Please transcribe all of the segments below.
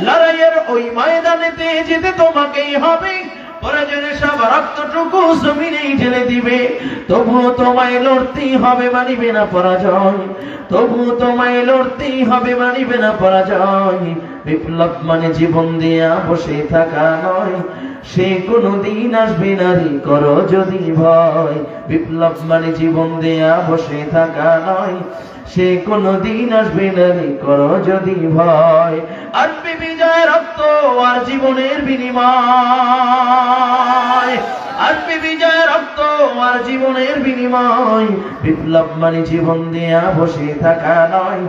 লড়াইয়ের ওই ময়দানেতে যেতে তোমাকেই হবে, প্রয়োজনে সব রক্তটুকু জমিনেই ঢেলে দিবে, তবুও তোমায় লড়তেই হবে, মানিবে না পরাজয়, তবুও তোমায় লড়তেই হবে, মানিবে না পরাজয়। বিপ্লব মানে জীবন দিয়া বসে থাকা নয়, সে কোনদিন আসবে না রে, করো যদি ভয়। বিপ্লব মানে জীবন দেয়া বসে থাকা নয়, সে কোনদিন আসবে না রে, করো যদি ভয়। আসবে বিজয় রক্ত আর জীবনের বিনিময়, আসবে বিজয় রক্ত আর জীবনের বিনিময়। বিপ্লব মানে জীবন দেয়া বসে থাকা নয়,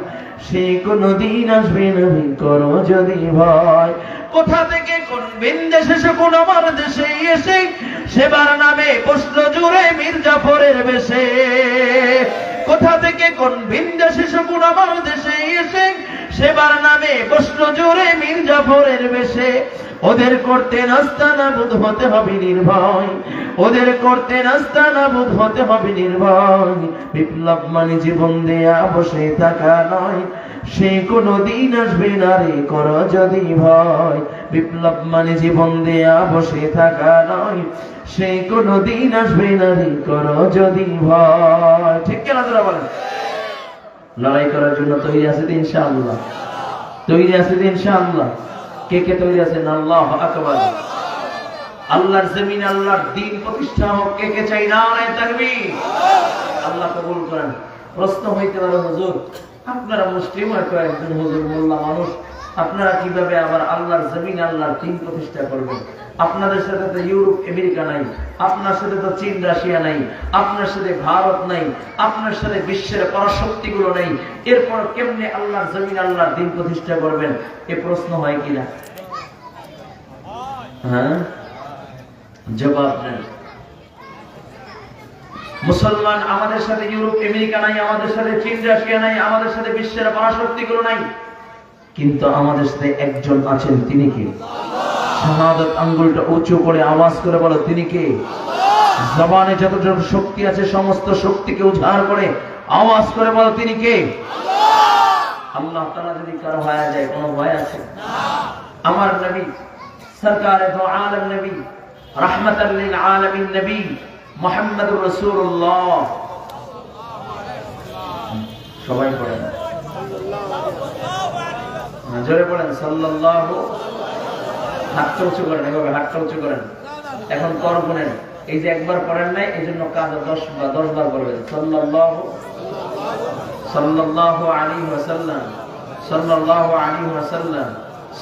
সে কোনদিন আসবে না রে, করো যদি ভয়। কোথা থেকে কোন বিন্দেশে কোন আমার দেশে এসে সেবার নামে বসলো জুড়ে মীর জাফরের বেশে, কোথা থেকে কোন বিন্দেশে কোন আমার দেশে এসে সেবার নামে বসলো জুড়ে মীর জাফরের বেশে। ওদের করতে নাস্তানাবুদ হতে হবে নির্ভয়, ওদের করতে নাস্তানাবুদ হতে হবে নির্ভয়। বিপ্লব মানে জীবন দেয়া বসে থাকা নয়, সে কোনদিন আসবে না রে, করো যদি ভয়। বিপ্লব মানে জীবন দেয়া বসে থাকা নয়, সে কোনদিন আসবে না রে, করো যদি ভয়। ঠিক কেন তোরা বলেন? লড়াই করার জন্য তৈরি আছে তো ইনশাআল্লাহ? তৈরি আছে তো ইনশাআল্লাহ? কে কে তৈরি আছেন? আল্লাহু আকবার। আল্লাহর জমিনে আল্লাহর দ্বীন প্রতিষ্ঠা হোক, কে কে চাই? নারায়ে তাকবীর। আল্লাহ কবুল করেন। প্রশ্ন হইতে পারে, হুজুর আপনারা মুসলিম আর কয়েকজন হুজুর মোল্লা মানুষ, আপনারা কিভাবে আবার আল্লাহর জমিনে আল্লাহর দ্বীন প্রতিষ্ঠা করবেন? আপনাদের সাথে তো ইউরোপ আমেরিকা নাই, আপনার সাথে তো চীন রাশিয়া নাই, আপনার সাথে ভারত নাই, আপনার সাথে বিশ্বের পরাশক্তিগুলো নেই, এরপর কেমনে আল্লাহর জমিনে আল্লাহর দ্বীন প্রতিষ্ঠা করবেন? এ প্রশ্ন হয় কিনা? হ্যাঁ, জবাব দেন। মুসলমান আমাদের সাথে ইউরোপ আমেরিকা নাই, আমাদের সাথে চীন রাশিয়া নাই, আমাদের সাথে বিশ্বের পরাশক্তিগুলো নাই, কিন্তু আমাদের সাথে একজন আছেন, তিনি কে? শাহাদাত আঙ্গুলটা উঁচু করে আওয়াজ করে বলো, তিনি কে? জবানে যত যত শক্তি আছে সমস্ত শক্তিকে উজাড় করে আওয়াজ করে বলো, তিনি কে? আল্লাহ তাআলা যদি কারো হয়ে যায়, কোনো ভয় আছে? আমার নবী সরকারে দো আলম নবী রাহমাতাল লিল আলামিন নবী মুহাম্মদুর রাসূলুল্লাহ, সবাই পড়েন, জোরে পড়েন সাল্লাল্লাহু। হাতটা উঁচু করেন, এভাবে হাতটা উঁচু করেন। এখন কর গুনেন, এই যে একবার পড়েন নাই, এই জন্য কাজ 10 বার করবেন। সাল্লাল্লাহু সাল্লাল্লাহু আলাইহি ওয়াসাল্লাম, সাল্লাল্লাহু আলাইহি ওয়াসাল্লাম,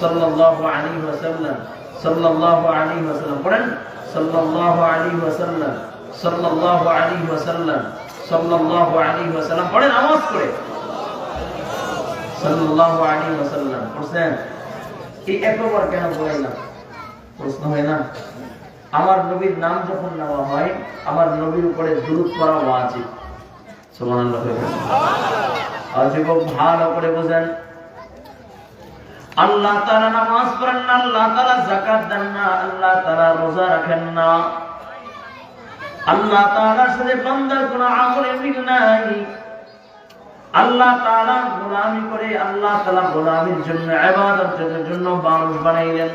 সাল্লাল্লাহু আলাইহি ওয়াসাল্লাম, সাল্লাল্লাহু আলাইহি ওয়াসাল্লাম। পড়েন সাল্লাল্লাহু আলাইহি ওয়াসাল্লাম, সাল্লাল্লাহু আলাইহি ওয়াসাল্লাম, সাল্লাল্লাহু আলাইহি ওয়াসাল্লাম। পড়েন আওয়াজ করে সাল্লাল্লাহু আলাইহি ওয়াসাল্লাম। পড়ছেন? এই একবার কেন বললাম? প্রশ্ন হয় না? আমার নবীর নাম যখন নেওয়া হয়, আমার নবীর উপরে দুরূদ পড়া ওয়াজিব। সুবহানাল্লাহ। ওয়াজিব ভালো করে বুঝেন। আল্লাহ তাআলা নামাজ পড়েন না, আল্লাহ তাআলা যাকাত দেন না, আল্লাহ তাআলা রোজা রাখেন না, আল্লাহ তাআলার সাথে বান্দার কোনো আমলে মিল নাই। আল্লাহ তাআলা গোলামি করে, আল্লাহ তাআলা গোলামির জন্য, ইবাদতের জন্য মানুষ বানাইলেন।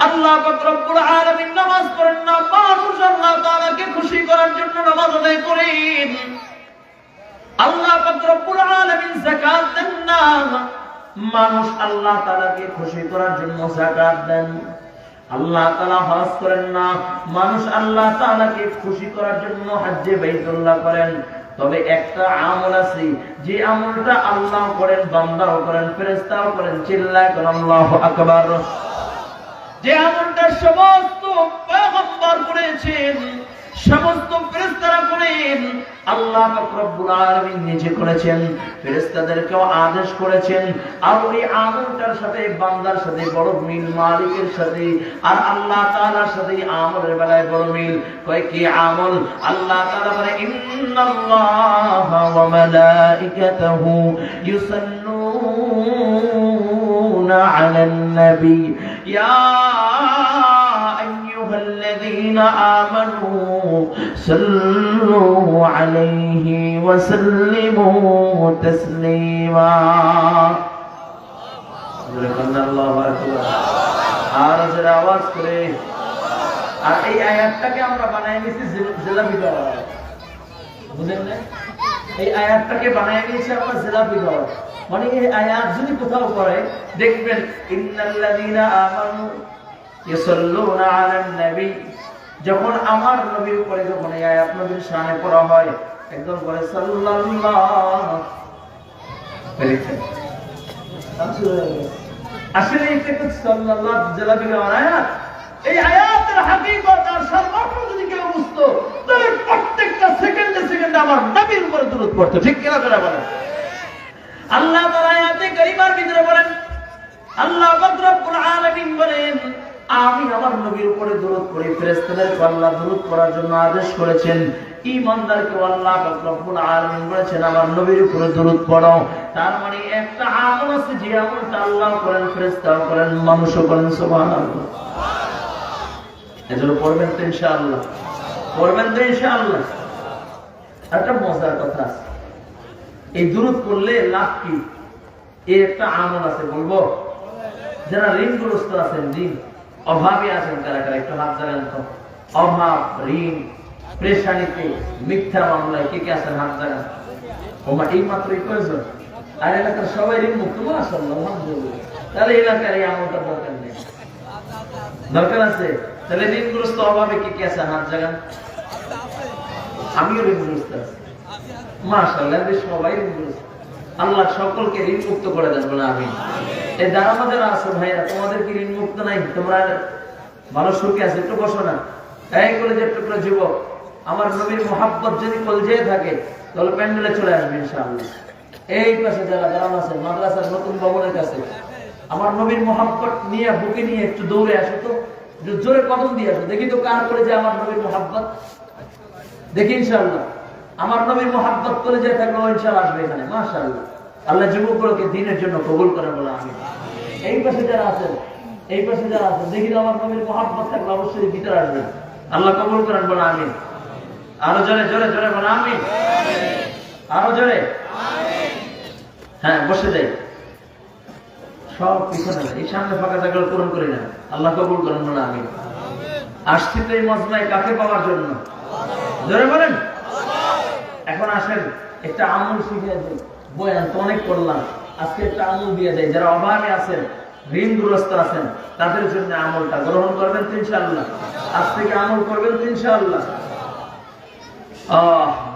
আল্লাহ পাক রব্বুল আলামিন নামাজ পড়েন না, মানুষ আল্লাহ তাআলাকে খুশি করার জন্য নামাজ আদায় করেন। আল্লাহ পাক রব্বুল আলামিন যাকাত দেন না, মানুষ আল্লাহ তাআলাকে খুশি করার জন্য যাকাত দেন। আল্লাহ তাআলা হজ করেন না, মানুষ আল্লাহ তাআলাকে খুশি করার জন্য হজ্জে বাইতুল্লাহ করেন। তবে একটা আমল আছে, যে আমলটা আল্লাহ করেন, বান্দাও করেন, ফেরেশতাও করেন। চিল্লায় কোন আল্লাহু আকবার। যে আমলটা সমস্ত পয়গম্বর করেছেন, সমস্ত ফেরেশতারা করেন, আল্লাহ পাক রব্বুল আলামিন নিজে করেছেন, ফেরেশতাদেরকেও আদেশ করেছেন। আর ওই আমলটার সাথে বান্দার সাথে বড় মিল, মালিকের সাথে আর আল্লাহ তাআলার সাথে আমলের বেলায় বড় মিল। কয় কি আমল? আল্লাহ তাআলা বলে, ইন্নাল্লাহা ওয়া মালাইকাতাহু ইউসাল্লুনা আলান নবী ইয়া الذين آمنوا صلوا عليه وسلموا تسليما আল্লাহু আকবার। আর যারা আওয়াজ করে, আর এই আয়াতটাকে আমরা বানাই নিয়েছি জিলাপি দেওয়া, বুঝেন না? এই আয়াতটাকে বানাই নিয়েছি আমরা জিলাপি দেওয়া, মানে এই আয়াত যদি কোথাও পড়ে দেখবেন ইন্নাল্লাযীনা আমানু ইউসাল্লুনা আলান নবী, যখন আমার নবীর উপরে যখন এই আয়াত নবীর শানে পড়া হয় একদম করে সাল্লাল্লাহু আলাইহি আসলে এটা সাল্লাল্লাহু জিলাপি দেওয়া আয়াত। এই আয়াতের হাকিকত আর সর্বত্র যদি কেউ বুঝতো তাহলে প্রত্যেকটা সেকেন্ডে সেকেন্ডে আমার নবীর উপরে দরুদ পড়তো, ঠিক কিনা করে বলেন? আল্লাহ তাআলা আয়াতে কারিমার ভিতরে বলেন, আল্লাহ পাক রব্বুল আলামিন বলেন, আমি আমার নবীর উপরে দরুদ পড়ি, ফেরেশতাদেরকে আল্লাহ দরুদ পড়ার জন্য আদেশ করেছেন, ঈমানদারকে আল্লাহ পাক রব্বুল আলামিন বলেছেন আমার নবীর উপরে দরুদ পড়ো। তার মানে একটা আমল আছে যে আমলটা আল্লাহ করেন, ফেরেশতাও করেন, মানুষও করেন। সুবহানাল্লাহ। এজন্য পড়বেন তো ইনশাআল্লাহ, পড়বেন তো ইনশাআল্লাহ। একটা মজার কথা আছে, এই দরুদ পড়লে লাভ কি? এই একটা আমল আছে, বলবো? যারা ঋণগ্রস্ত আছেন, ঋণ অভাবে আছেন, কারা কারা একটু হাত জাগান তো। অভাব, ঋণ, পেরেশানিতে, মিথ্যা মামলায় কে কে আছেন হাত জাগান। ওমা এই মাত্রই প্রয়োজন। আর এলাকার সবাই ঋণ মুক্ত, মাশাআল্লাহ, আলহামদুলিল্লাহ। তাহলে এলাকার এই আমলটা দরকার নেই, দরকার আছে। তাহলে ঋণগ্রস্ত অভাবে কে কে আছেন হাত জাগান। আমিও ঋণগ্রস্ত আছি, মাশাআল্লাহ, সবাই ঋণগ্রস্ত। আল্লাহ সকলকে ঋণ মুক্ত করে দেন, বলে আমিন। এই যারা আমাদের আছো ভাইরা, তোমাদের কি ঋণ মুক্ত নাই? তোমরা ভালো সুখে আছে, একটু বসো না। এই করে যে টুকরো যুবক, আমার নবীর মোহাব্বত যদি কলজে থাকে তাহলে প্যান্ডেলে চলে আসবে ইনশাআল্লাহ। এই পাশে যারা যারা আছে মাদ্রাসার নতুন ভবনের কাছে, আমার নবীর মোহাব্বত নিয়ে বুকে নিয়ে একটু দৌড়ে আসো তো, জোরে কদম দিয়ে আসো, দেখি তো কার করে যে আমার নবীর মোহাব্বত, দেখি ইনশাআল্লাহ। আমার নবীর মোহাব্বত করে যে থাকবে ইনশাআল্লাহ আসবে এখানে, মাশাআল্লাহ। আল্লাহ যুবকগুলোকে দিনের জন্য কবুল করে, বলে আমিন। এই পাশে যারা আছেন, এই পাশে যারা আছেন, দেখি তো আমার নবীর মোহাব্বত থাকলে অবশ্যই ভিতরে আসবেন, আল্লাহ কবুল করেন, বলে আমিন। আরো জোরে জোরে জোরে বলে আমিন, আরো জোরে। হ্যাঁ, বসে যাই সব পিছনে, এই সামনে ফাঁকা জায়গা পূরণ করি না, আল্লাহ কবুল করেন, বলে আমিন। আসছি তো এই মজমায় কাকে পাওয়ার জন্য, জোরে বলেন। এখন আসেন একটা আমল শিখিয়ে দিই, বয়ান তো অনেক করলাম, আজকে একটা আমল দিয়ে যায়। যারা অভাবে আছেন, ঋণগ্রস্ত আছেন, তাদের জন্য আমলটা গ্রহণ করবেন তো ইনশাআল্লাহ। আজ থেকে আমল করবেন তো ইনশাআল্লাহ।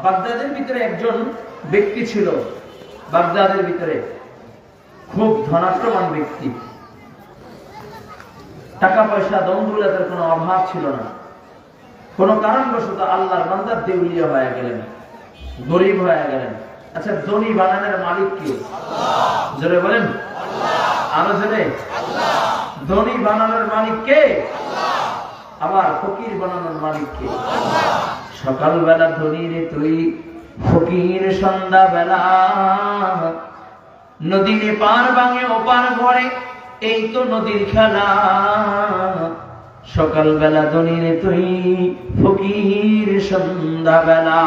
বাগদাদের ভিতরে একজন ব্যক্তি ছিল, বাগদাদের ভিতরে খুব ধনাত্মবান ব্যক্তি, টাকা পয়সা দমদৌলতের কোনো অভাব ছিল না। কোন কারণবশত আল্লাহর বান্দা দেউলিয়া হয়ে গেলেন, গরিব হয়ে গেলেন। আচ্ছা, ধনী বানানোর মালিক কে? জোরে বলেন, আরো জোরে। ধনী বানানোর মালিক কে? আবার ফকির বানানোর মালিক কে? সকালবেলা ধনী রে তুই, ফকির সন্ধ্যা বেলা, নদীর পার ভাঙে ওপার ঘরে, এই তো নদীর খেলা। সকালবেলা ধনী রে তুই, ফকির সন্ধ্যা বেলা।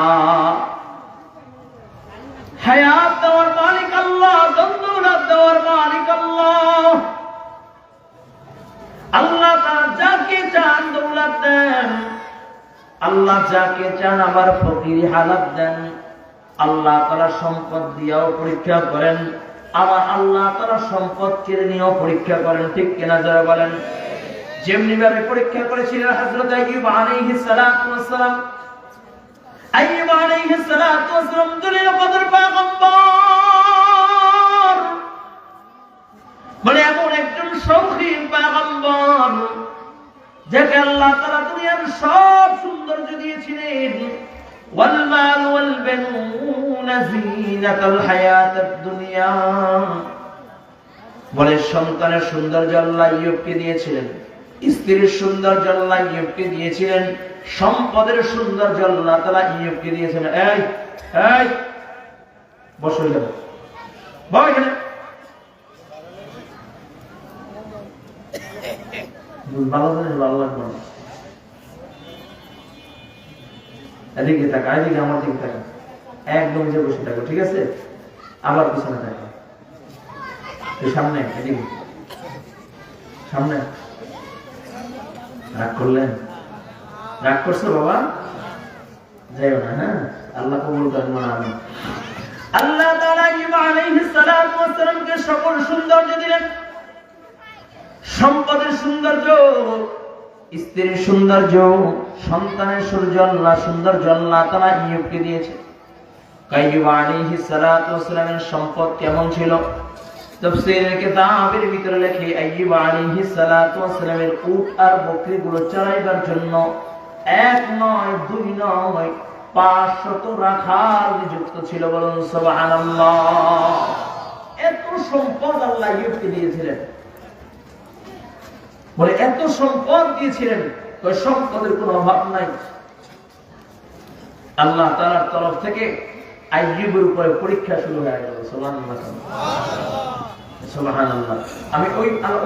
হায়াত দেওয়ার মালিক আল্লাহ, দৌলত দেওয়ার মালিক আল্লাহ। আল্লাহ তাআলা যাকে চান দৌলত দেন, আল্লাহ যাকে চান আবার ফকির হালাত দেন। আল্লাহ তাআলা সম্পদ দিয়েও পরীক্ষা করেন, আবার আল্লাহ তাআলা সম্পদ কেড়ে নিয়েও পরীক্ষা করেন, ঠিক কিনা যারা বলেন? যেমনি ভাবে পরীক্ষা করেছিলেন হযরত আইয়ুব আলাইহিস সালাতু ওয়াস সালাম। আইয়ুব আলাইহিস সালাতু ওয়াস সালাম দুনিয়ার কদর পয়গম্বর, মানে এমন একজন শৌখিন পয়গম্বর যাকে আল্লাহ তাআলা দুনিয়ার সব সৌন্দর্য দিয়েছিলেন। ওয়াল মাল ওয়াল বানুনা যিনাতাল হায়াতাদ দুনিয়া, বলে সন্তানের সৌন্দর্য আল্লাহ আইয়ুবকে দিয়েছিলেন, স্ত্রীর সৌন্দর্য আল্লাহ আইয়ুবকে দিয়েছিলেন, সম্পদের সৌন্দর্য আল্লাহ তাআলা আইয়ুবকে দিয়েছিলেন। এই এই বসো, যাও বাবা এখানে, ভালো করে ভালো লাগবে না। এদিকে থাকা, এদিকে আমার দিকে থাকা, একদম যে বসে থাকো, ঠিক আছে? আবার পিছনে থাকো, সামনে এদিকে সামনে রাগ করলেন? রাগ করছো বাবা? যাইও না, হ্যাঁ? আল্লাহ কবুল করেন। আমি আল্লাহ তাআলা আইয়ুব আলাইহিস সালাতু ওয়াস সালামকে সকল সৌন্দর্য দিলেন, সম্পদের সৌন্দর্য, স্ত্রীর সৌন্দর্য, সন্তানের সৌন্দর্য আল্লাহ তাআলা আইয়ুবকে দিয়েছে। আইয়ুব আলাইহিস সালাতু ওয়াস সালামের সম্পদ কেমন ছিল? তাফসীরের কিতাবের ভিতরে লেখে আইয়ুব আলাইহিস সালাতু ওয়াস সালামের উট আর বকরিগুলো চড়াইবার জন্য এক নয় দুই নয় 500 রাখাল নিযুক্ত ছিল। বলুন সুবহানাল্লাহ। এত সম্পদ আল্লাহ আইয়ুবকে দিয়েছিলেন, বলে এত সম্পদ দিয়েছিলেন, ওই সম্পদের কোনো অভাব নাই। আল্লাহ তাআলার তরফ থেকে আইয়ুবের উপরে পরীক্ষা শুরু হয়ে গেল। সুবহানাল্লাহ, সুবহানাল্লাহ। আমি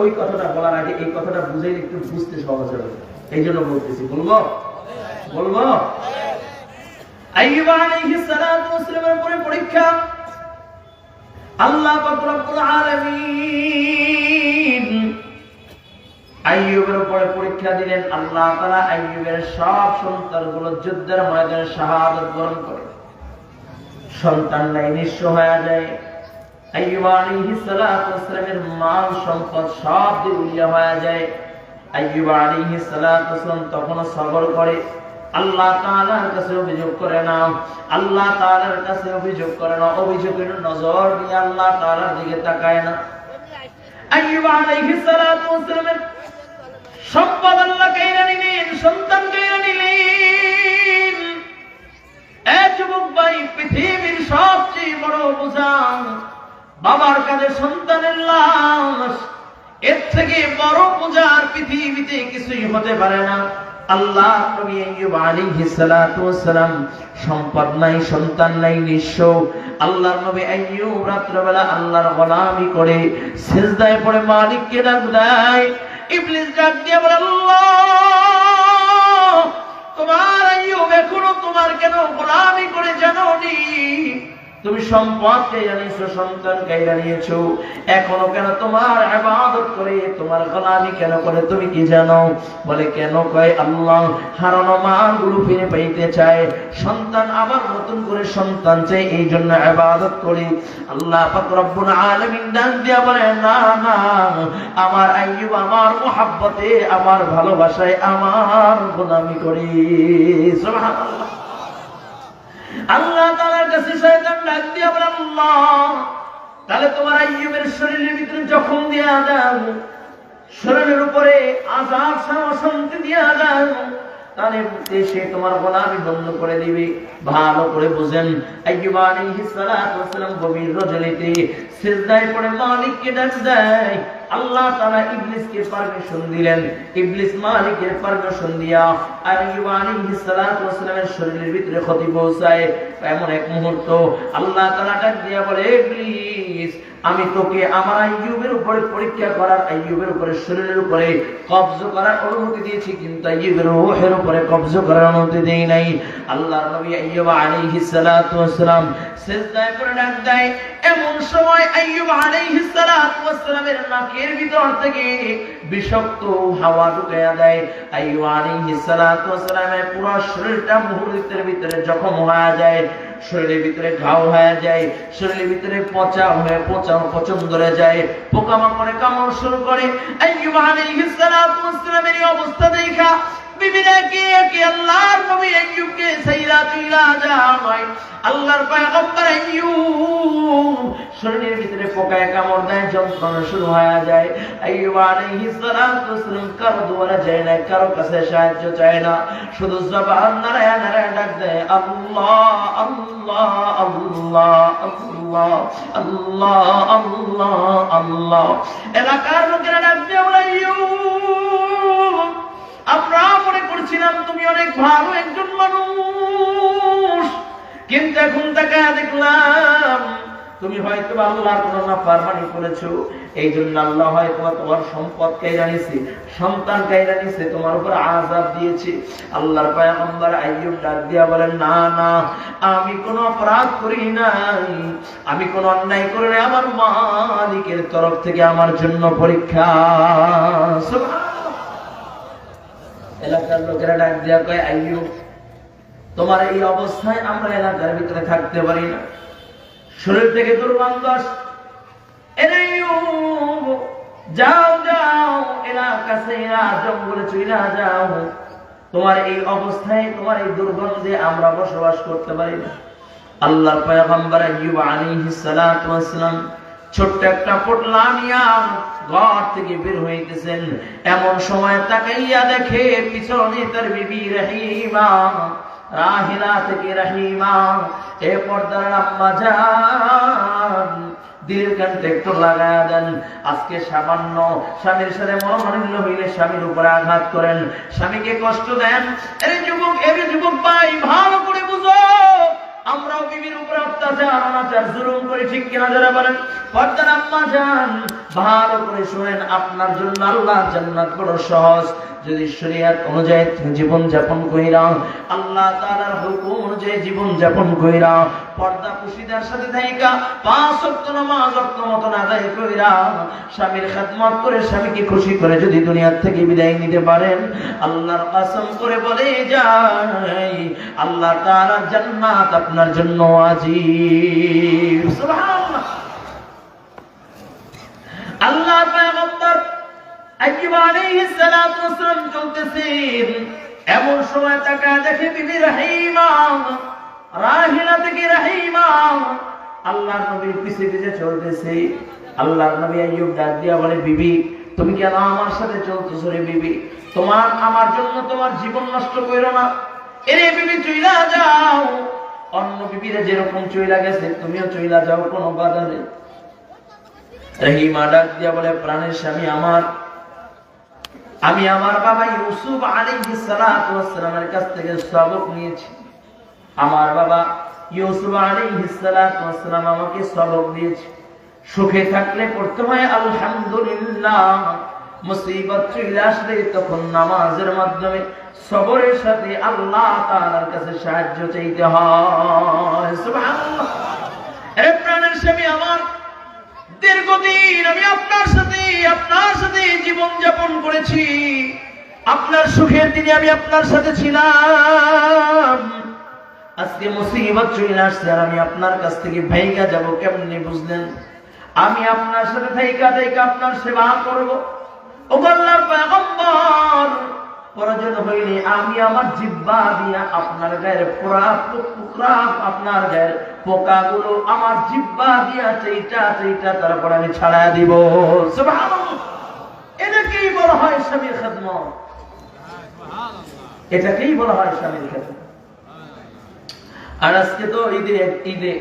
ওই কথাটা বলার আগে এই কথাটা বুঝাইলে একটু বুঝতে সহজ হবে, এই জন্য বলতেছি। বলবো আইয়ুব আলাইহিস সালাতু ওয়াস সালামের উপরে পরীক্ষা আল্লাহ পাক রব্বুল আলামিন আইয়ুবের উপরে পরীক্ষা দিলেন। আল্লাহ তাআলা আইয়ুবের সব সন্তানগুলো যুদ্ধের ময়দানে শাহাদাত বরণ করে, সন্তান নাই, নিঃস্ব হয়ে যায়। আইয়ুব আলাইহিস সালাতু ওয়াস সালামের মাল সম্পদ সব দিউলিয়া হয়ে যায়। আইয়ুব আলাইহিস সালাতু ওয়াস সালাম তখন সবর করে, আল্লাহ তাআলার কাছে অভিযোগ করে না, আল্লাহ তাআলার কাছে অভিযোগ করে না, অভিযোগের নজর দিয়ে আল্লাহ তাআলার দিকে তাকায় না। আইয়ুব আলাইহিস সালাতু ওয়াস সালামের সম্পদ আল্লাহ কাইরা নিলেন, সন্তান কাইরা নিলেন। এক যুবক ভাই, পৃথিবীর সবচেয়ে বড় বোঝা বাবার কাঁধে সন্তানের লাশ, এর থেকে বড় বোঝা আর পৃথিবীতে কিছুই হতে পারে না। আল্লাহ নবী আইয়ুব আলাইহিস সালাতু ওয়াস সালাম সম্পদ নাই, সন্তান নাই, নিঃস্ব। আল্লাহর নবী আইয়ুব রাত্রিবেলা আল্লাহর গোলামি করে সিজদায় পড়ে মালিককে ডাক দেয়। ইবলিস ডাক দিয়ে বলে, আল্লাহ, তোমার আইয়ুব এখনো তোমার কেন গোলামি করে জানোনি? তুমি সম্পদ কাইরা নিয়েছো, সন্তান কাইরা নিয়েছো, এখনো কেন তোমার ইবাদত করে, তোমার গোলামি কেন করে তুমি কি জানো? বলে কেন? কয় আল্লাহ হারানো মালগুলো ফিরে পাইতে চায়, সন্তান আবার নতুন করে সন্তান চাই, এই জন্য ইবাদত করি। আল্লাহ পাক রব্বুল আলামিন ডাক দিয়া বলে, না না, আমার আইয়ুব আমার মুহাব্বতে, আমার ভালোবাসায় আমার গোলামি করি। সুবহানাল্লাহ। আল্লাহ তাআলার কাছে শয়তান ডাক দিয়া বলে, আল্লাহ, তাহলে তোমার আইয়ুবের শরীরের ভিতরে জখম দিয়া দাও, শরীরের উপরে আযাব অশান্তি দিয়া দাও, তাহলে সে তোমার গোলামি বন্ধ করে দিবে। ভালো করে বুঝেন, আইয়ুব আলাইহিস সালাতু ওয়াস সালাম গভীর রজনীতে সিজদায় পড়ে মালিককে ডাক দেয়। আল্লাহ তাআলা ইবলিসকে পারমিশন দিলেন, ইবলিস মালিকের পারমিশন দিয়া আইয়ুব আলাইহিস সালাতু ওয়াস সালামের শরীরের ভিতরে ক্ষতি পৌঁছায়। এমন এক মুহূর্ত আল্লাহ তাআলা ডাক দিয়া বলে, ইবলিস, আমি তোকে আমার আইয়ুবের উপরে পরীক্ষা করার, আইয়ুবের উপরে শরীরের উপরে কবজা করার অনুমতি দিয়েছি, কিন্তু আইয়ুবের রূহের উপরে কবজা করার অনুমতি দেই নাই। আল্লাহর নবী আইয়ুব আলাইহিস সালাতু ওয়াস সালাম সিজদায় পড়ে ডাক দেয়। এমন সময় আইয়ুব আলাইহিস সালাতু ওয়াস সালামের নাকের ভিতর থেকে বিষাক্ত হাওয়া ঢুকায়া দেয়। আইয়ুব আলাইহিস সালাতু ওয়াস সালামের পুরো শরীরটা মুহূর্তের ভিতরে জখম হয়ে যায়, শরীরের ভিতরে ঘাও হয়ে যায়, শরীরের ভিতরে পচন ধরে যায়, পোকামাকড়ে কামড় শুরু করে। আইয়ুব আলাইহিস সালাতু ওয়াস সালামের এই অবস্থা দেখা বিবিরা কি আল্লাহর নবী আইয়ুবকে সাইরা তুইলা যায়। আল্লাহর পয়গম্বর আইয়ুব শরীরের ভিতরে পোকায় কামড় দেয়, যন্ত্রণা শুরু হয়ে যায়। আইয়ুব আলাইহিস সালাতু ওয়াস সালাম কারো দুয়ারে যায় না, কারো কাছে সাহায্য চায় না, শুধু জবান নাড়ায়া নাড়ায়া ডাক দেয়, আল্লাহ আল্লাহ আল্লাহ আল্লাহ আল্লাহ আল্লাহ আল্লাহ। এলাকার লোকেরা ডাক দিয়ে বলে, আইয়ুব, আমরা মনে করছিলাম তুমি অনেক ভালো একজন মানুষ, কিন্তু এখন তাকায়া দেখলাম তুমি হয়তো আল্লাহর কোন নাফরমানি করেছো, এই জন্য আল্লাহ হয়তো তোমার সম্পদ কাইরা নিছে, সন্তান কাইরা নিছে, তোমার উপর আযাব দিয়েছে। আল্লাহর পয়গম্বর আইয়ুব ডাক দিয়া বলেন, না না, আমি কোনো অপরাধ করি নাই, আমি কোনো অন্যায় করি নাই, আমার মালিকের তরফ থেকে আমার জন্য পরীক্ষা। সুবহানাল্লাহ। এলাকার লোকেরা ডাক দিয়া কয়, আইয়ুব, তোমার এই অবস্থায় আমরা এলাকার ভিতরে থাকতে পারি না, শরীর থেকে দুর্গন্ধ আসে। যাও যাও, এলাকা ছেড়ে জঙ্গলে চলে যাও, তোমার এই অবস্থায়, তোমার এই দুর্গন্ধে আমরা বসবাস করতে পারি না। আল্লাহর পয়গম্বর আইয়ুব আলাইহিস সালাতু ওয়াস সালাম ছোট্ট একটা পোটলা নিয়া ঘর থেকে বের হইতেছেন, এমন সময় তাকাইয়া দেখে পিছনে তার বিবি রহিমা, রাহিলা থেকে রহিমা, এ পর্দার আম্মা জান, দিলের কানতে একটু লাগায়া দেন। আজকে সামান্য স্বামীর সাথে মনোমালিন্য হইলে স্বামীর উপরে আঘাত করেন, স্বামীকে কষ্ট দেন। এই যুবক ভাই, ভালো করে বুঝো, আমরাও বিবির উপরে অত্যাচার, অনাচার, জুলুম করি, ঠিক কিনা যারা বলেন? পর্দার আম্মা জান, ভালো করে শুনেন, আপনার জন্য আল্লাহর জান্নাত বড় সহজ। যদি শরীয়ত অনুযায়ী জীবন যাপন কইরা, আল্লাহ তাআলার হুকুম অনুযায়ী জীবন যাপন কইরা, পর্দা পুশিদার সাথে থাইকা 5 ওয়াক্ত নামাজ ওয়াক্ত মত আদায় কইরা, স্বামীর খেদমত করে, স্বামীকে খুশি করে যদি দুনিয়া থেকে বিদায় নিতে পারেন, আল্লাহর কসম করে বলে যাই, আল্লাহ তাআলার জান্নাত আপনার জন্য ওয়াজিব। সুবহানাল্লাহ। আল্লাহ পয়গম্বর আইয়ুব আলাইহিস সালাতু ওয়াস সালাম চলতেছেন, এমন সময় তাকায় দেখে বিবি রহিমা, রাহিলা থেকে রহিমা আল্লাহর নবীর পিছে পিছে চলতেছে। আল্লাহর নবী আইয়ুব ডাক দিয়া বলে, বিবি, তুমি কেন আমার সাথে চলতেছো রে বিবি? তোমার আমার জন্য তোমার জীবন নষ্ট কইরো না। এরে বিবি, চইলা যাও, অন্য বিবিরা যেরকম চইলা গেছে তুমিও চইলা যাও, কোনো বাধা নেই। রহিমা ডাক দিয়া বলে, প্রাণের স্বামী আমার, আমি আমার বাবা ইউসুফ আলাইহিস সালাতু ওয়াস সালামের কাছ থেকে সবক নিয়েছি। আমার বাবা ইউসুফ আলাইহিস সালাতু ওয়াস সালাম আমাকে সবক দিয়েছে, সুখে থাকলে পড়তে হয় আলহামদুলিল্লাহ, মুসিবত চলে আসলে তখন নামাজের মাধ্যমে সবরের সাথে আল্লাহ তাআলার কাছে সাহায্য চাইতে হয়। সুবহানাল্লাহ। এ প্রাণের স্বামী আমার, দীর্ঘদিন আমি আপনার সাথে জীবন যাপন করেছি, আপনার সুখের দিনে আমি আপনার সাথে ছিলাম। আজকে মুসিবত চলে আসছে আর আমি আপনার কাছ থেকে ভাইগা যাব, কেমনে বুঝলেন? আমি আপনার সাথে থাইকা আপনার সেবা করব। ও আল্লাহর পয়গম্বর, প্রয়োজন হইলে আমি আমার জিহ্বা দিয়া আপনার গায়ের আপনার গায়ের পোকাগুলো আমার জিহ্বা দিয়া চেইটা তারপর আমি ছাড়া দিব। সুবহানাল্লাহ। এটাকেই বলা হয় স্বামীর খেদমত, এটাকেই বলা হয় স্বামীর খেদমত। আর আজকে তো ঈদে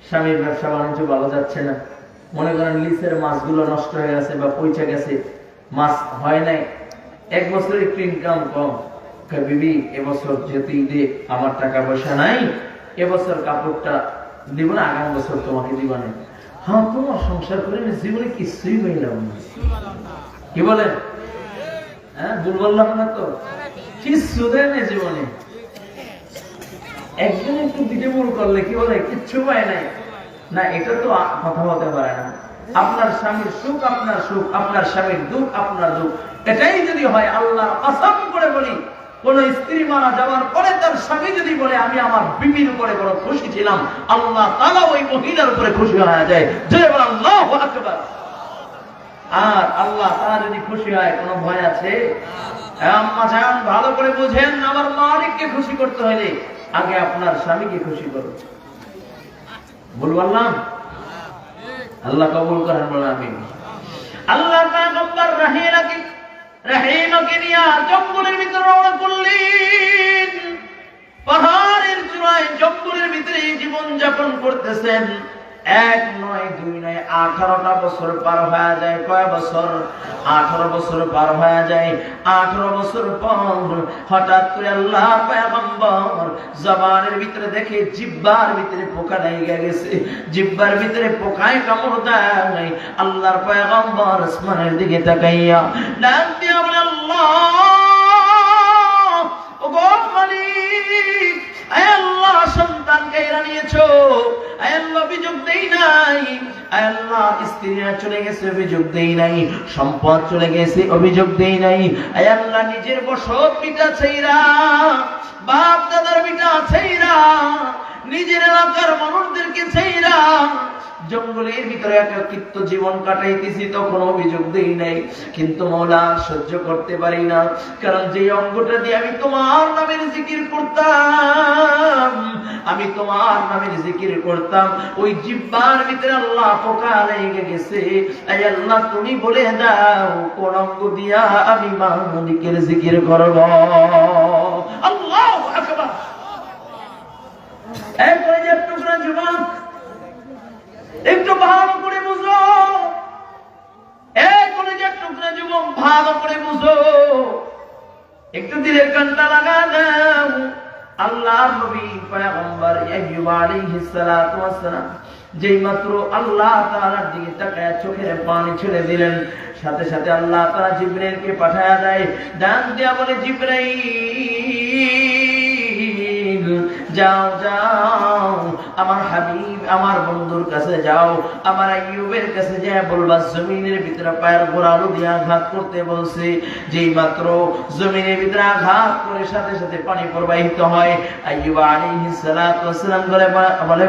স্বামীর ব্যবসা বাণিজ্য ভালো যাচ্ছে না, মনে করেন লিসের মাছগুলো নষ্ট হয়ে গেছে বা পয়সা গেছে, মাছ হয় নাই, এক বছর একটু ইনকাম কম। বিবি, এবছর যেহেতু ঈদে আমার টাকা পয়সা নাই, এবছর কাপড়টা দিব না, আগামী বছর তোমাকে দিব না। হ্যাঁ, তোমার সংসার করে জীবনে কিছুই হইলাম না, কি বলেন? হ্যাঁ, ভুল বললাম না তো? কিচ্ছু দেয় না জীবনে। একজন একটু দিতে ভুল করলে কি বলে, কিচ্ছু পায় নাই না, এটা তো কথা হতে পারে না। আপনার স্বামীর সুখ আপনার সুখ, আপনার স্বামীর দুঃখ আপনার দুঃখ, এটাই যদি হয়, আল্লাহর কসম করে বলি, কোন স্ত্রী মারা যাওয়ার পরে তার স্বামী যদি বলে আমি আমার বিবির উপরে বড় খুশি ছিলাম, আল্লাহ তাআলা ওই মহিলার উপরে খুশি হয়ে যায়। জয় বলেন আল্লাহু আকবার। আর আল্লাহ তাআলা যদি খুশি হয়, কোনো ভয় আছে? আম্মা জান, ভালো করে বুঝেন, আমার মালিককে খুশি করতে হলে আগে আপনার স্বামীকে খুশি করুন। ভুল বললাম? আল্লাহ কবুল করেন, বলেন আমিন। আল্লাহ পয়গম্বর রহিমাকে নিয়ে জঙ্গলের ভিতরে রওনা করলেন। পাহাড়ের চূড়ায় জঙ্গলের ভিতরে জীবন যাপন করতেছেন। এক নয় দুই নয় 18টা বছর পার হয়ে যায়। কয় বছর? 18 বছর পার হয়ে যায়। 18 বছর পর হঠাৎ করে আল্লাহ পয়গম্বর জবানের ভিতরে দেখে জিহ্বার ভিতরে পোকা লেগে গেছে। জিহ্বার ভিতরে পোকায় কামড় দেয়। আল্লাহর পয়গম্বর আসমানের দিকে তাকাইয়া ডাক দিয়া বলে, আল্লাহ ওগো মালিক, আয় আল্লাহ সন্তান কেড়ে নিয়েছো, আয় আল্লাহ অভিযোগ দেই নাই, আয় আল্লাহ স্ত্রীরা চলে গেছে অভিযোগ দেই নাই, সম্পদ চলে গেছে অভিযোগ দেই নাই, আয় আল্লাহ নিজের বসত পিতা ছেইরা, বাপ দাদার পিতা ছেইরা, নিজের এলাকার মানুষদেরকে ছেইরা জঙ্গলের ভিতরে একাকিত্ব জীবন কাটাইতেছি, তখন অভিযোগ দেই নাই। কিন্তু মওলা সহ্য করতে পারি না, কারণ যে অঙ্গটা দিয়ে আমি তোমার নামের জিকির করতাম, আমি তোমার নামের জিকির করতাম, ওই জিহ্বার ভিতরে আল্লাহ পোকা লেগে গেছে। আয় আল্লাহ তুমি বলে দাও কোন অঙ্গ দিয়া আমি মালিকের জিকির করব। আল্লাহু আকবার। এক কলেজের টুকরা যুবক, একটু ভালো করে বুঝো, এক কলেজের টুকরা যুবক ভালো করে বুঝো, একটু দিলের কানটা লাগা দাও। আল্লাহর নবী পয়গম্বর আইয়ুব আলাইহিস সালাতু ওয়াস সালাম যেই মাত্র আল্লাহ তাআলার দিকে তাকায় চোখের পানি ছেড়ে দিলেন, সাথে সাথে আল্লাহ তাআলা জিবরাইলকে পাঠায়া দেয়। ডাক দিয়া বলে, জিবরাইল যাও যাও, আমার হাবিব আমার বন্ধুর কাছে যাও, আমার আইয়ুবের কাছে যায় বলবা জমিনের ভিতরে পায়ের গোড়ালো দিয়ে আঘাত করতে বলছে। যেই মাত্র জমিনের ভিতরে আঘাত করে সাথে সাথে পানি প্রবাহিত হয়। আইয়ুব আলাইহিস সালাতু ওয়াস সালাম বলে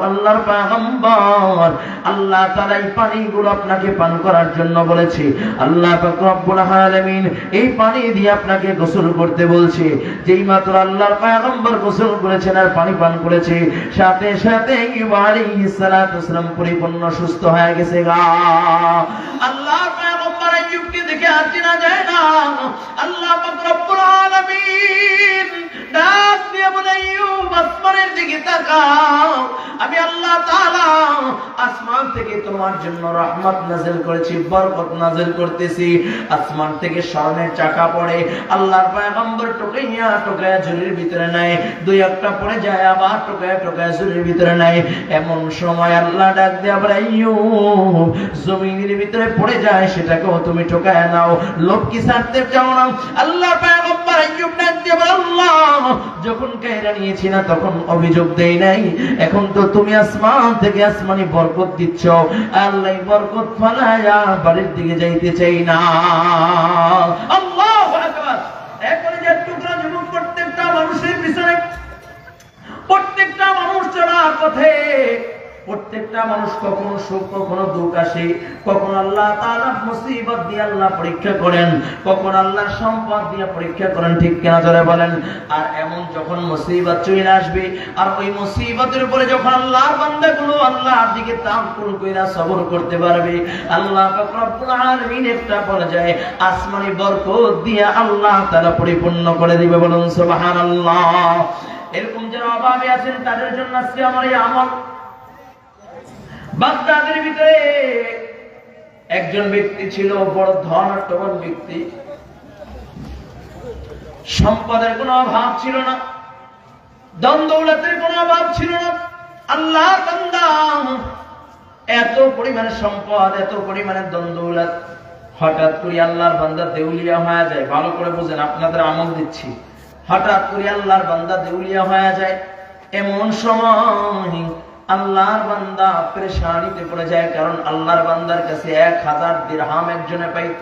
আল্লাহর পয়গম্বর, আল্লাহ তাআলা এই পানিগুলো আপনাকে পান করার জন্য বলেছে। আল্লাহ পাক রব্বুল আলামিন এই পানি দিয়ে আপনাকে গোসল করতে বলছে। যেই মাত্র আল্লাহর পয়গম্বর গোসল করেছেন আর পানি পান করেছে, সাথে সাথে আইয়ুব আলাইহিস সালাতু ওয়াস সালাম পরিপূর্ণ সুস্থ হয়ে গেছে। আল্লাহর পয়গম্বর আইয়ুবকে দেখে আর চেনা যায় না। আল্লাহ পাক রব্বুল আলামিন ডাক দিয়ে বলে, আইয়ুব আসমানের দিকে তাকাও, আমি আল্লাহ তাআলা আসমান থেকে তোমার জন্য রহমত নাযিল করেছি, বরকত নাযিল করতেছি। আসমান থেকে স্বর্ণের চাকা পড়ে, আল্লাহর পয়গম্বর টোকাইয়া টোকাইয়া ঝুড়ির ভিতরে নেয়, দুই একটা পড়ে যায়, আবার টোকাইয়া টোকাইয়া ঝুড়ির ভিতরে নেয়। এমন সময় আল্লাহ ডাক দিয়ে বলে, আইয়ুব জমিনের ভিতরে পড়ে যায় সেটাকেও তুমি টোকাইয়া নাও, লোভ কি ছাড়তে চাও না? আল্লাহর পয়গম্বর আইয়ুব ডাক দিয়ে বলে, আল্লাহ যখন কায়রা নিয়েছি না তখন অভিযোগ দেই নাই, এখন তো তুমি আসমান থেকে আসমানি বরকত দিচ্ছ, আল্লাহ বরকত ফালায়া বাড়ির দিকে যাইতে চাই না। আল্লাহু আকবার। এখন যে টুকরা যুবক প্রত্যেকটা মানুষের পিছনে, প্রত্যেকটা মানুষ চলার পথে, প্রত্যেকটা মানুষ কখনো সুখ কখনো দুঃখ আসে, কখনো আল্লাহ তাআলা মুসিবত দিয়ে আল্লাহ পরীক্ষা করেন, কখনো আল্লাহর সম্পদ দিয়ে পরীক্ষা করেন, ঠিক কিনা জোরে বলেন। আর এমন যখন মুসিবত চলে আসবে, আর ওই মুসিবতের উপরে যখন আল্লাহর বান্দাগুলো আল্লাহর দিকে তাওয়াক্কুল কইরা সবর করতে পারবে, আল্লাহ পাক রব্বুল আলামিন একটা পর্যায়ে আসমানি বরকত দিয়ে আল্লাহ তাআলা পরিপূর্ণ করে দিবে। বলুন সুবহানাল্লাহ। এরকম যারা অভাবে আছেন তাদের জন্য আজকে আমার এই আমল। বাগদাদের ভিতরে একজন ব্যক্তি ছিল, বড় ধনাঢ্যবান ব্যক্তি, সম্পদের কোনো অভাব ছিল না, ধন দৌলতের কোনো অভাব ছিল না। আল্লাহর বান্দা, এত পরিমাণে সম্পদ, এত পরিমাণে ধন দৌলত, হঠাৎ করে আল্লাহর বান্দা দেউলিয়া হয়ে যায়। ভালো করে বুঝেন, আপনাদের আমল দিচ্ছি। হঠাৎ করে আল্লাহর বান্দা দেউলিয়া হয়ে যায়। এমন সময় আল্লাহর বান্দা পেরেশানিতে পড়ে যায়, কারণ আল্লাহর বান্দার কাছে 1000 দিরহাম একজনে পাইত,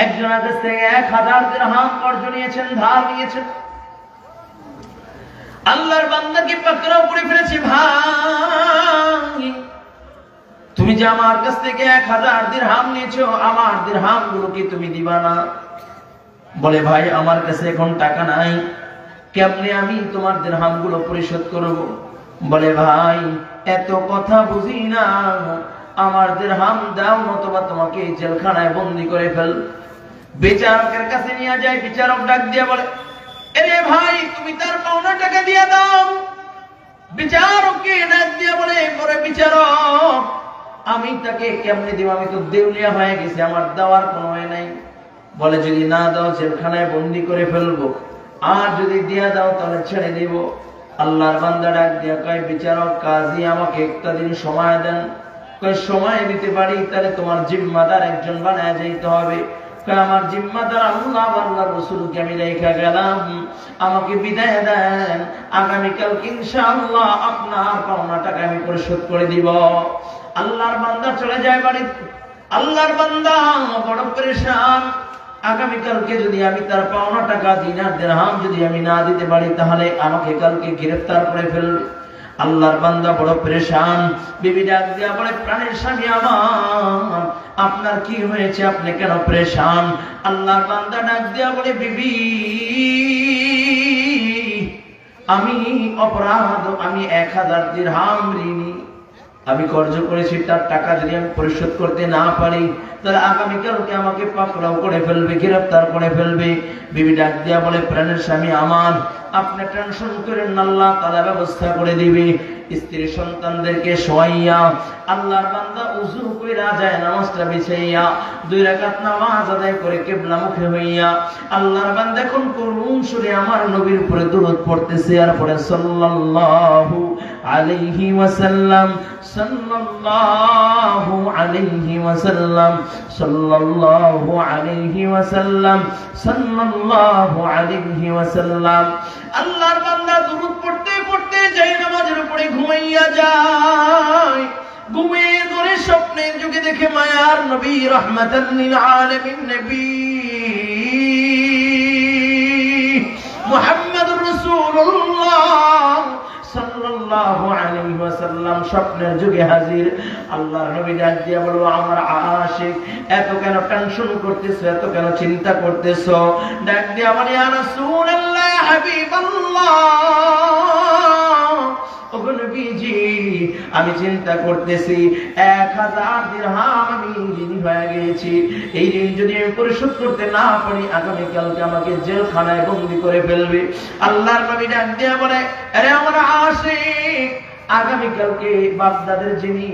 একজনের কাছ থেকে 1000 দিরহাম কর্জ নিয়েছেন, ধার নিয়েছেন। আল্লাহর বান্দাকে পাকড়াও করে ফেলেছে, ভাই তুমি যে আমার কাছ থেকে 1000 দিরহাম নিয়েছো, আমার দিরহাম গুলো কি তুমি দিবা না? বলে, ভাই আমার কাছে এখন টাকা নাই, কেমনে আমি তোমার দিরহাম গুলো পরিশোধ করব? বলে, ভাই এত কথা বুঝি না, আমার দিরহাম দাও নতুবা তোমাকে জেলখানায় বন্দী করে ফেল। বিচারকের কাছে নিয়ে যায়, বিচারক ডাক দিয়ে বলে, আরে ভাই তুমি তার পাওনা টাকা দিয়ে দাও, বিচারককে ডাক দিয়ে বলে, পরে বিচারক আমি তাকে কেমনে দিব, আমি তো দেউলিয়া হয়ে গেছি, আমার দেওয়ার কোনো হয় নাই। বলে যদি না দাও জেলখানায় বন্দি করে ফেলবো, আর যদি দিয়া দাও তাহলে ছেড়ে দিব। আল্লাহর বান্দা ডাক দিয়া কয়, বিচারক কাজী আমাকে একটা দিন সময় দেন। কয় সময় দিতে পারি, তাহলে তোমার জিম্মাদার একজন বানায় যাইতে হবে। কয় আমার জিম্মাদার আল্লাহ আল্লাহর রাসূলকে আমি রেখে গেলাম, আমাকে বিদায় দেন, আগামীকাল ইনশাআল্লাহ আপনার পাওনা টাকা আমি পরিশোধ করে দিব। আল্লাহর বান্দা চলে যায় বাড়িতে। আল্লাহর বান্দা বড় পরেশান, আগামীকালকে যদি আমি তার পাওনা টাকা দিনার দিরহাম যদি আমি না দিতে পারি, তাহলে আমাকে কালকে গ্রেফতার করে ফেলবে। আল্লাহর বান্দা বড় পরেশান। বিবি ডাক দিয়া বলে, প্রাণের স্বামী আমার, আপনার কি হয়েছে, আপনি কেন পরেশান? আল্লাহর বান্দা ডাক দিয়া বলে, বিবি আমি অপরাধ, আমি 1000 দিরহাম ঋণী, আমি কর্জ করেছি, তার টাকা যদি আমি পরিশোধ করতে না পারি, তাহলে আগামীকালকে আমাকে পাকড়াও করে ফেলবে, গ্রেফতার করে ফেলবে। বিবি ডাক দিয়া বলে, প্রাণের স্বামী আমার, আপনি টেনশন করেন না, আল্লাহ তাআলা ব্যবস্থা করে দিবে। স্ত্রী সন্তানদেরকে শোয়াইয়া আল্লাহর বান্দা ওযু কইরা যায় নামাজটা বিছাইয়া 2 রাকাত নামাজ আদায় করে কিবলামুখী হইয়া আল্লাহর বান্দা এখন করুণ সুরে আমার নবীর উপরে দরুদ পড়তেছে, আর পড়ে সাল্লাল্লাহু আলাইহি ওয়াসাল্লাম, সাল্লাল্লাহু আলাইহি ওয়াসাল্লাম, সাল্লাল্লাহু আলাইহি ওয়াসাল্লাম, সাল্লাল্লাহু আলাইহি ওয়াসাল্লাম। আল্লাহর বান্দা দরুদ পড়তে পড়তে যায় নামাজের উপরে ঘুমাইয়া যায়। ঘুমের ঘরে স্বপ্নের যুগে দেখে মায়ার নবী রাহমাতাল লিল আলামিন নবী মুহাম্মদুর রাসূলুল্লাহ সাল্লাল্লাহু আলাইহি ওয়াসাল্লাম স্বপ্নের যুগে হাজির। আল্লাহর নবী ডাক দিয়া বলল, আমার আশিক, এত কেন টেনশন করতেছো, এত কেন চিন্তা করতেছো? ডাক দিয়া বলে, ইয়া রাসূলুল্লাহ, ইয়া হাবিবাল্লাহ, ওগো নবীজি, আমি চিন্তা করতেছি 1000 দিরহাম আমি ঋণী হয়ে গেছি। এই ঋণ যদি আমি পরিশোধ করতে না পারি, আগামীকালকে আমাকে জেলখানায় বন্দী করে ফেলবে। আল্লাহর নবী ডাক দিয়া বলে, আরে আমার আশিক, আগামীকালকে বাগদাদের যিনি